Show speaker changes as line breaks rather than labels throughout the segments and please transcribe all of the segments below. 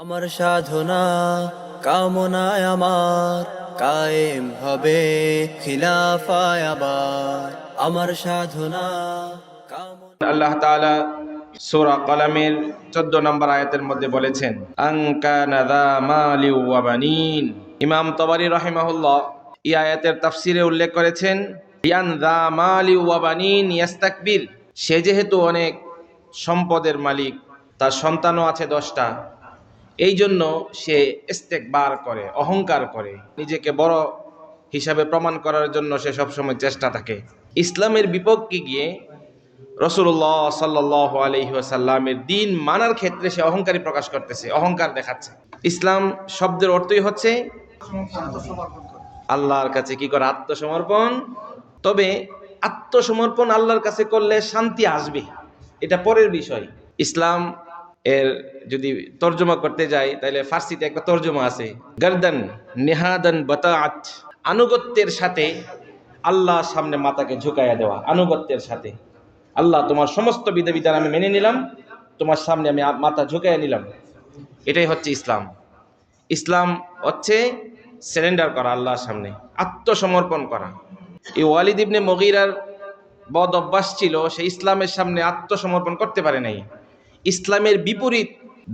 আমার সাধনা কামনায় আমার কায়েম হবে খিলাফায় আবার। আমার সাধনা কামনা।
আল্লাহ তাআলা সূরা কলামের 14 নম্বর আয়াতের মধ্যে বলেছেন, আন কানা যা মালি ওয়া বানিন। ইমাম তাবারী রাহিমাহুল্লাহ এই আয়াতের তাফসিরে উল্লেখ করেছেন, ইয়ান যা মালি ওয়া বানিন ইয়াস্তাকবির। সে যেহেতু অনেক সম্পদের মালিক, তার সন্তানও আছে 10টা, এই জন্য সে ইস্তেকবার করে, অহংকার করে, নিজেকে বড় হিসাবে প্রমাণ করার জন্য সে সবসময় চেষ্টা থাকে। ইসলামের বিপক্ষে গিয়ে রাসূলুল্লাহ সাল্লাল্লাহু আলাইহি ওয়াসাল্লামের দ্বীন মানার ক্ষেত্রে সে অহংকারী প্রকাশ করতেছে, অহংকার দেখাচ্ছে। ইসলাম শব্দের অর্থই হচ্ছে আল্লাহর কাছে কি করে? আত্মসমর্পণ। তবে আত্মসমর্পণ আল্লাহর কাছে করলে শান্তি আসবে, এটা পরের বিষয়। ইসলাম এর যদি তর্জমা করতে যাই তাহলে ফার্সিতে একটা তর্জমা আছে, গারদান নেহাদান বাতাআত। আনুগত্যের সাথে আল্লাহর সামনে মাথাকে ঝুঁকাইয়া দেওয়া, আনুগত্যের সাথে। আল্লাহ, তোমার সমস্ত বিধিবিধান আমি মেনে নিলাম, তোমার সামনে আমি মাথা ঝুঁকাইয়া নিলাম। এটাই হচ্ছে ইসলাম। ইসলাম হচ্ছে সারেন্ডার করা আল্লাহর সামনে, আত্মসমর্পণ করা। এই ওয়ালিদ ইবনে মুগীরার বদ অভ্যাস ছিল, সে ইসলামের সামনে আত্মসমর্পণ করতে পারে নাই। ইসলামের বিপরীত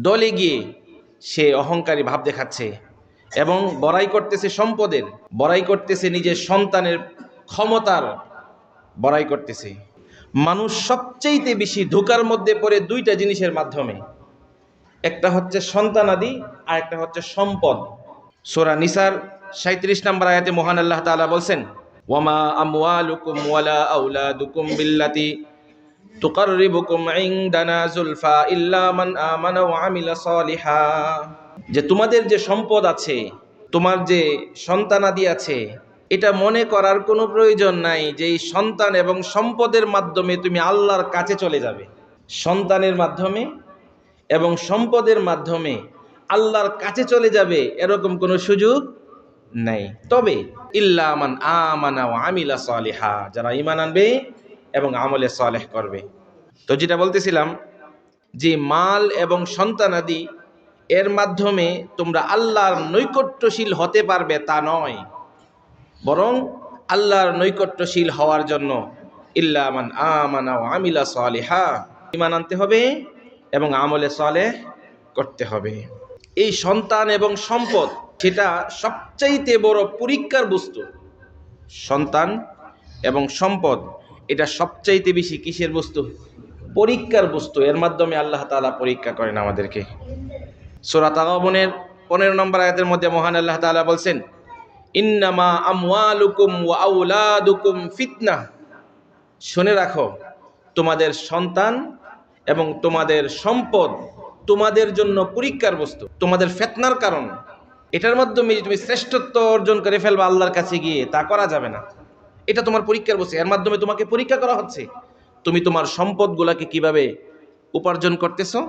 দলে গিয়ে সে অহংকারী ভাব দেখাচ্ছে এবং বড়াই করতেছে সম্পদের, বড়াই করতেছে নিজের সন্তানের ক্ষমতার, বড়াই করতেছে। মানুষ সবচেয়ে বেশি ধোঁকার মধ্যে পড়ে দুইটা জিনিসের মাধ্যমে, একটা হচ্ছে সন্তানাদি আর একটা হচ্ছে সম্পদ। সূরা নিসার 37 নম্বর আয়াতে মহান আল্লাহ তাআলা বলছেন, ওয়ামা আমওয়ালুকুম ওয়ালা আওলাদুকুম বিল্লাতি তুকাররিবুকুম ইনদানা যুলফা ইল্লা মান আমানা ওয়া আমিলা সলিহা। যে তোমাদের যে সম্পদ আছে, তোমার যে সন্তানাদি আছে, এটা মনে করার কোনো প্রয়োজন নাই যে এই সন্তান এবং সম্পদের মাধ্যমে তুমি আল্লাহর কাছে চলে যাবে। সন্তানের মাধ্যমে এবং সম্পদের মাধ্যমে আল্লাহর কাছে চলে যাবে এরকম কোনো সুযোগ নাই। তবে ইল্লা মান আমানা ওয়া আমিলা সলিহা, যারা ঈমান আনবে এবং আমলে সালেহ করবে। তো যেটা বলতেছিলাম, যে মাল এবং সন্তানাদি এর মাধ্যমে তোমরা আল্লাহর নৈকট্যশীল হতে পারবে তা নয়, বরং আল্লাহর নৈকট্যশীল হওয়ার জন্য ইল্লা মান আমানা ওয়া আমিলা সলিহা, ঈমান আনতে হবে এবং আমলে সালেহ করতে হবে। এই সন্তান এবং সম্পদ সেটা সবচাইতে বড় পরীক্ষার বস্তু। সন্তান এবং সম্পদ এটা সবচাইতে বেশি কিসের বস্তু? পরীক্ষার বস্তু। এর মাধ্যমে আল্লাহ তাআলা পরীক্ষা করেন আমাদেরকে। সূরা তাগাবুনের 15 নম্বর আয়াতের মধ্যে মহান আল্লাহ তাআলা বলছেন, ইন্নামা আমওয়ালুকুম ওয়া আওলাদুকুম ফিতনাহ। শুনে রাখো, তোমাদের সন্তান এবং তোমাদের সম্পদ তোমাদের জন্য পরীক্ষার বস্তু, তোমাদের ফিতনার কারণ। এটার মাধ্যমে তুমি শ্রেষ্ঠত্ব অর্জন করে ফেলবা আল্লাহর কাছে গিয়ে, তা করা যাবে না। এটা তোমার পরীক্ষার বস্তু, এর মাধ্যমে তোমাকে পরীক্ষা করা হচ্ছে। তুমি তোমার সম্পদগুলোকে কিভাবে উপার্জন করতেছো,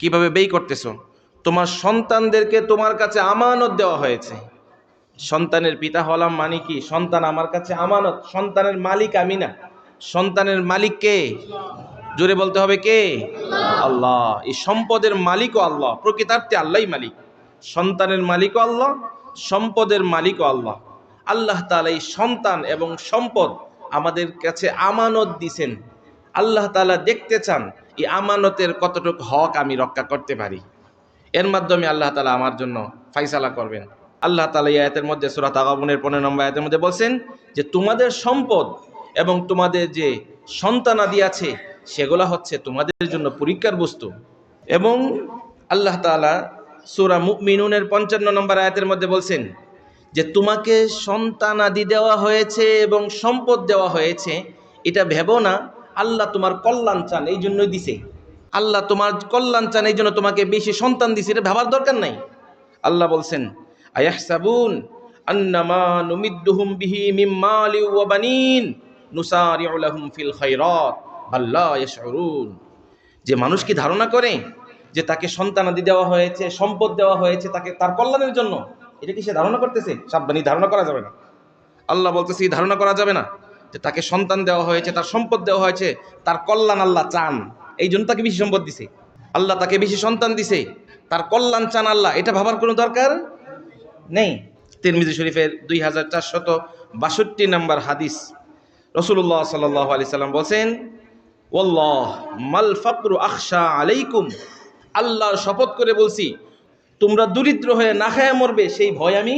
কিভাবে ব্যয় করতেছো। তোমার সন্তানদেরকে তোমার কাছে আমানত দেওয়া হয়েছে। সন্তানের পিতা হলাম মানে কি? সন্তান আমার কাছে আমানত। সন্তানের মালিক আমি না, সন্তানের মালিক কে? জোরে বলতে হবে, কে? আল্লাহ। এই সম্পদের মালিকও আল্লাহ, প্রকৃতার্থে আল্লাহই মালিক। সন্তানের মালিকও আল্লাহ, সম্পদের মালিকও আল্লাহ। আল্লাহ তাআলা এই সন্তান এবং সম্পদ আমাদের কাছে আমানত দিছেন। আল্লাহ তাআলা দেখতে চান এই আমানতের কতটুকু হক আমি রক্ষা করতে পারি। এর মাধ্যমে আল্লাহ তাআলা আমার জন্য ফায়সালা করবেন। আল্লাহ তাআলা এই আয়াতের মধ্যে সূরা তাগাবুনের 15 নম্বর আয়াতের মধ্যে বলছেন যে তোমাদের সম্পদ এবং তোমাদের যে সন্তানাদি আছে সেগুলা হচ্ছে তোমাদের জন্য পরীক্ষার বস্তু। এবং আল্লাহ তাআলা সূরা মুমিনুনের 55 নম্বর আয়াতের মধ্যে বলছেন যে তোমাকে সন্তানাদি দেওয়া হয়েছে এবং সম্পদ দেওয়া হয়েছে, এটা ভেবো না আল্লাহ তোমার কল্যাণ চান এই জন্যই দিছে। আল্লাহ তোমার কল্যাণ চান এই জন্য তোমাকে বেশি সন্তান দিছে, এটা ভাবার দরকার নাই। আল্লাহ বলছেন, আয়াহসাবুন আন্নামা নুমিদ্দুহুম বিহি মিন মালি ওয়া বানিন নুসারিউ লাহুম ফিল খায়রাত বাল লা ইয়াশউরুন। যে মানুষ কি ধারণা করে যে তাকে সন্তানাদি দেওয়া হয়েছে, সম্পদ দেওয়া হয়েছে তাকে তার কল্যাণের জন্য, এটা কি সে ধারণা করতেছে? সাবধানী, ধারণা করা যাবে না। আল্লাহ বলতেছে এই ধারণা করা যাবে না যে তাকে সন্তান দেওয়া হয়েছে, তার সম্পদ দেওয়া হয়েছে, তার কল্যাণ আল্লাহ চান এই জন্য তাকে বেশি সম্পদ দিছে। আল্লাহ তাকে বেশি সন্তান দিছে তার কল্যাণ চান আল্লাহ, এটা ভাবার কোনো দরকার নেই। তিরমিজি শরীফের 2462 নম্বর হাদিস, রাসূলুল্লাহ সাল্লাল্লাহু আলাইহি সাল্লাম বলেন, ওয়াল্লাহ মাল ফাকরু আখশা আলাইকুম, আল্লাহর শপথ করে বলছি, তোমরা দরিদ্র হয়ে না খেয়ে মরবে সেই ভয় আমি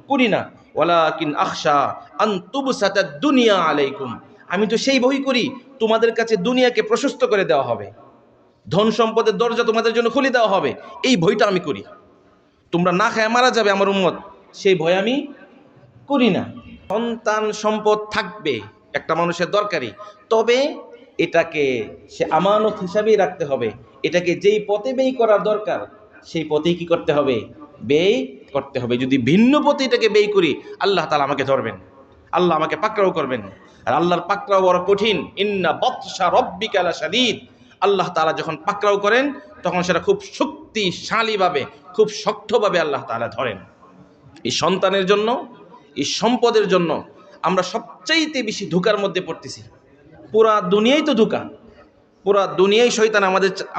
করি না। ওয়ালাকিন আখশা আন তুবসাতা দুনিয়া আলাইকুম, আমি তো সেই ভয় করি তোমাদের কাছে দুনিয়াকে প্রশস্ত করে দেওয়া হবে, ধন সম্পদের দরজা তোমাদের জন্য খুলে দেওয়া হবে, এই ভয়টা আমি করি। তোমরা না খেয়ে মারা যাবে আমার উম্মত, সেই ভয় আমি করি না। সন্তান সম্পদ থাকবে একটা মানুষের দরকারি, তবে এটাকে সে আমানত হিসাবেই রাখতে হবে। এটাকে যেই পথে ব্যয় করার দরকার সেই পথেই কি করতে হবে, ব্যয় করতে হবে। যদি ভিন্ন পথে এটাকে ব্যয় করি, আল্লাহ তাআলা আমাকে ধরবেন, আল্লাহ আমাকে পাকড়াও করবেন। আর আল্লাহর পাকড়াও বড় কঠিন। ইন্না বাতশা রাব্বিকা লাশাদীদ, আল্লাহ তাআলা যখন পাকড়াও করেন তখন সেটা খুব শক্তিশালীভাবে, খুব শক্তভাবে আল্লাহ তাআলা ধরেন। এই সন্তানের জন্য, এই সম্পদের জন্য আমরা সবচাইতে বেশি ধোঁকার মধ্যে পড়তেছি। পুরা দুনিয়াই তো ধোঁকা, পুরা দুনিয়াই শয়তান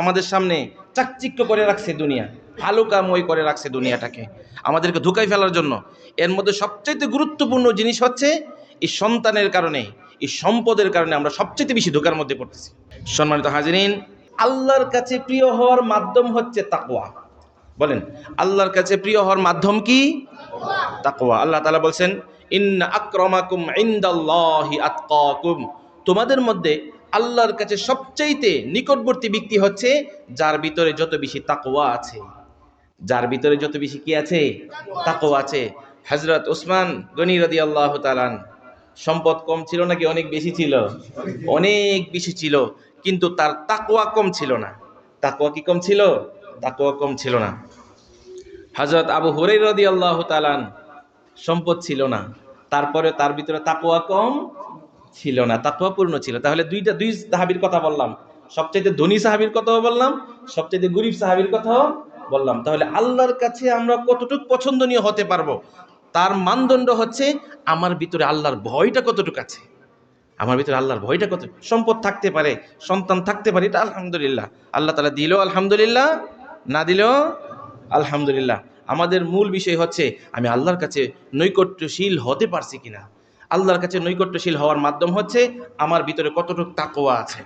আমাদের সামনে চাকচিক্য করে রাখছে, দুনিয়া হালুকাময় করে রাখছে দুনিয়াটাকে আমাদেরকে ধোঁকায় ফেলার জন্য। এর মধ্যে সবচাইতে গুরুত্বপূর্ণ জিনিস হচ্ছে এই সন্তানের কারণে, এই সম্পদের কারণে আমরা সবচাইতে বেশি ধোঁকার মধ্যে পড়তেছি। সম্মানিত হাজিরিন, আল্লাহর কাছে প্রিয় হওয়ার মাধ্যম হচ্ছে তাকওয়া। বলেন, আল্লাহর কাছে প্রিয় হওয়ার মাধ্যম কি? তাকওয়া। আল্লাহ তাআলা বলছেন, ইন্না আকরামাকুম ইনদাল্লাহি আতকাকুম, তোমাদের মধ্যে আল্লাহর কাছে সবচাইতে নিকটবর্তী ব্যক্তি হচ্ছে যার ভিতরে যত বেশি তাকওয়া আছে। যার ভিতরে যত বেশি কি আছে? তাকওয়া আছে। হযরত উসমান গনি রাদিয়াল্লাহু তাআলা, সম্পদ কম ছিল নাকি অনেক বেশি ছিল? অনেক বেশি ছিল, কিন্তু তার তাকওয়া কম ছিল না। তাকওয়া কি কম ছিল? তাকওয়া কম ছিল না। হযরত আবু হুরায়রা রাদিয়াল্লাহু তাআলা, সম্পদ ছিল না, তারপরে তার ভিতরে তাকওয়া কম ছিল না, তাকওয়া পূর্ণ ছিল। তাহলে দুই সাহাবীর কথা বললাম, সবচেয়ে ধনী সাহাবীর কথাও বললাম, সবচেয়ে গরিব সাহাবীর কথাও বললাম। তাহলে আল্লাহর কাছে আমরা কতটুকু পছন্দনীয় হতে পারবো তার মানদণ্ড হচ্ছে আমার ভিতরে আল্লাহর ভয়টা কতটুকু আছে। আমার ভিতরে আল্লাহর ভয়টা কত। সম্পদ থাকতে পারে, সন্তান থাকতে পারে, এটা আলহামদুলিল্লাহ, আল্লাহ তাআলা দিলেও আলহামদুলিল্লাহ, না দিলেও আলহামদুলিল্লাহ। আমাদের মূল বিষয় হচ্ছে আমি আল্লাহর কাছে নৈকট্যশীল হতে পারছি কিনা। আল্লাহর কাছে নৈকট্যশীল হওয়ার মাধ্যম হচ্ছে আমার ভিতরে কতটুকু তাকওয়া আছে,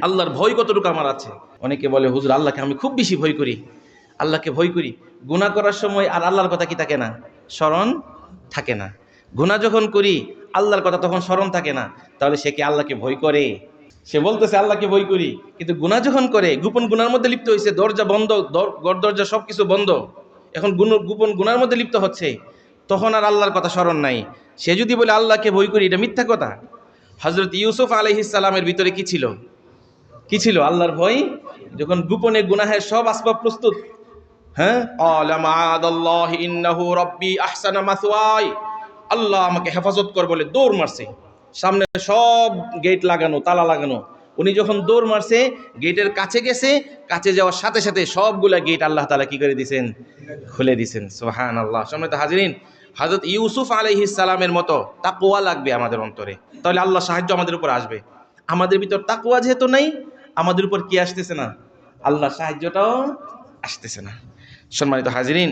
আল্লাহর ভয় কতটুকু আমার আছে। অনেকে বলে, হুজুর আল্লাহকে আমি খুব বেশি ভয় করি, আল্লাহকে ভয় করি। গুনাহ করার সময় আর আল্লাহর কথা কি থাকে না? স্মরণ থাকে না। গুনাহ যখন করি আল্লাহর কথা তখন স্মরণ থাকে না। তাহলে সে কি আল্লাহকে ভয় করে? সে বলতেছে আল্লাহকে ভয় করি, কিন্তু গুনাহ যখন করে, গোপন গুনার মধ্যে লিপ্ত হয়েছে, দরজা বন্ধ, ঘর দরজা সবকিছু বন্ধ, এখন গোপন গুনার মধ্যে লিপ্ত হচ্ছে, তখন আর আল্লাহর কথা স্মরণ নাই। সে যদি বলে আল্লাহকে ভয় করি, এটা মিথ্যা কথা। হযরত ইউসুফ আলাইহিস সালামের ভিতরে কি ছিল? কি ছিল? আল্লাহর ভয়। যখন গোপনে গুনাহের সব আসবাব প্রস্তুত, হ্যাঁ, ক্বালা মাআদাল্লাহি ইন্নাহু রাব্বি আহসানা মাসওয়াই, আল্লাহ আমাকে হেফাজত কর বলে দৌড় মারছে। সামনে সব গেট লাগানো, তালা লাগানো। উনি যখন দৌড় মারছে, গেটের কাছে গেছে, কাছে যাওয়ার সাথে সাথে সবগুলা গেট আল্লাহ তাআলা কি করে দিয়েছেন? খুলে দিয়েছেন। সুবহানাল্লাহ। সম্মানিত হাজিরিন, হযরত ইউসুফ আলাইহিস সালামের মতো তাকওয়া লাগবে আমাদের অন্তরে, তাহলে আল্লাহ সাহায্য আমাদের উপর আসবে। আমাদের ভিতর তাকওয়া যেহেতু নাই, আমাদের উপর কি আসতেছে না? আল্লাহ সাহায্যটাও আসতেছে না। সম্মানিত হাজিরিন,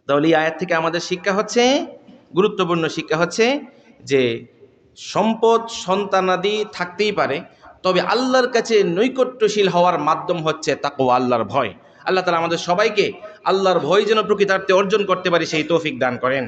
তাহলে এই আয়াত থেকে আমাদের শিক্ষা হচ্ছে, গুরুত্বপূর্ণ শিক্ষা হচ্ছে যে সম্পদ সন্তানাদি থাকতেই পারে, তবে আল্লাহর কাছে নৈকট্যশীল হওয়ার মাধ্যম হচ্ছে তাকওয়া, আল্লাহর ভয়। আল্লাহ তাআলা আমাদের সবাইকে আল্লাহর ভয় যেন প্রকৃতার্থে অর্জন করতে পারি সেই তৌফিক দান করেন।